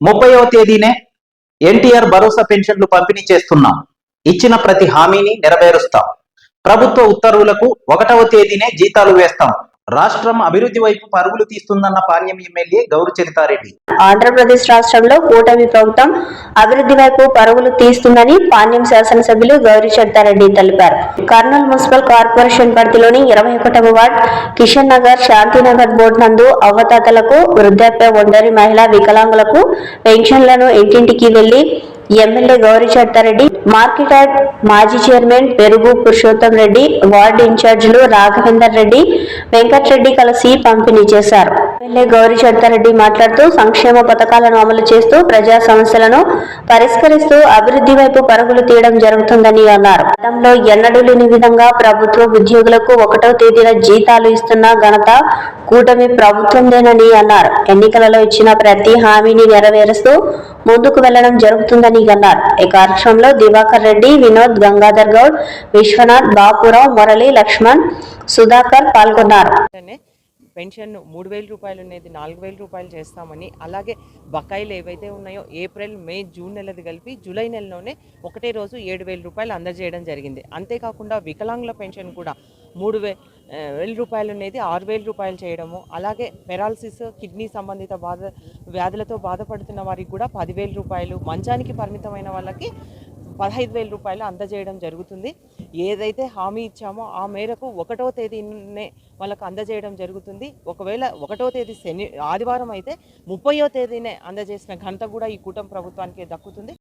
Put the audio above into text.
30వ తేదీనే ఎన్టీఆర్ భరోసా పెన్షన్లు పంపిణీ చేస్తున్నాం. ఇచ్చిన ప్రతి హామీని నెరవేరుస్తాం. ప్రభుత్వ ఉత్తర్వులకు 1వ తేదీనే జీతాలు వేస్తాం. రాష్ట్రం అభివృద్ధి వైపు పరుగులు తీస్తుందన్న పాణ్యం ఎమ్మెల్యే గౌరు చరితారెడ్డి. ఆంధ్రప్రదేశ్ రాష్ట్రంలో కూటమి ప్రభుత్వం అభివృద్ధి వైపు పరుగులు తీస్తుందని పాణ్యం శాసనసభ్యులు గౌరి చరితారెడ్డి తెలిపారు. కర్నూలు మున్సిపల్ కార్పొరేషన్ పరిధిలోని 21వ వార్డ్ కిషన్ నగర్, శాంతినగర్ బోర్డు నందు అవ్వతాతలకు, వృద్ధాప్య, ఒంటరి మహిళా, వికలాంగులకు పెన్షన్లను ఇంటింటికి వెళ్లి MLA Gauri Charitha Reddy, market yard మాజీ చైర్మన్ పెరుగు పురుషోత్తం రెడ్డి, వార్డు ఇన్ఛార్జీలు రాఘవేందర్ రెడ్డి, వెంకటరెడ్డి కలిసి పంపిణీ చేశారు. ఎమ్మెల్యే గౌరి చరితారెడ్డి మాట్లాడుతూ సంక్షేమ పథకాలను అమలు చేస్తూ ప్రజా సమస్యలను పరిష్కరిస్తూ అభివృద్ధి వైపు పరుగులు తీయడం జరుగుతుందని అన్నారు. గతంలో ఎన్నడూ లేని విధంగా ప్రభుత్వ ఉద్యోగులకు 1వ తేదీన జీతాలు ఇస్తున్న ఘనత కూటమి ప్రభుత్వందేనని అన్నారు. ఎన్నికలలో ఇచ్చిన ప్రతి హామీని నెరవేరుస్తూ ముందుకు వెళ్లడం జరుగుతుందని అన్నారు. ఈ కార్యక్రమంలో దివాకర్ రెడ్డి, వినోద్, గంగాధర్ గౌడ్, విశ్వనాథ్, బాపురావు, మురళి, లక్ష్మణ్, సుధాకర్ పాల్గొన్నారు. పెన్షన్ 3,000 రూపాయలు అనేది 4,000 రూపాయలు చేస్తామని, అలాగే బకాయిలు ఏవైతే ఉన్నాయో ఏప్రిల్, మే, జూన్ నెలది కలిపి జూలై నెలలోనే ఒకటే రోజు 7,000 రూపాయలు అందజేయడం జరిగింది. అంతేకాకుండా వికలాంగుల పెన్షన్ కూడా 3,000 రూపాయలు అనేది 6,000 రూపాయలు చేయడము, అలాగే పెరాలసిస్, కిడ్నీ సంబంధిత వ్యాధులతో బాధపడుతున్న వారికి కూడా 10,000 రూపాయలు, మంచానికి పరిమితమైన వాళ్ళకి 15,000 రూపాయలు అందజేయడం జరుగుతుంది. ఏదైతే హామీ ఇచ్చామో ఆ మేరకు 1వ తేదీనే వాళ్ళకు అందజేయడం జరుగుతుంది. ఒకవేళ 1వ తేదీ ఆదివారం అయితే 30వ తేదీనే అందజేసిన ఘనత కూడా ఈ కూటమి ప్రభుత్వానికి దక్కుతుంది.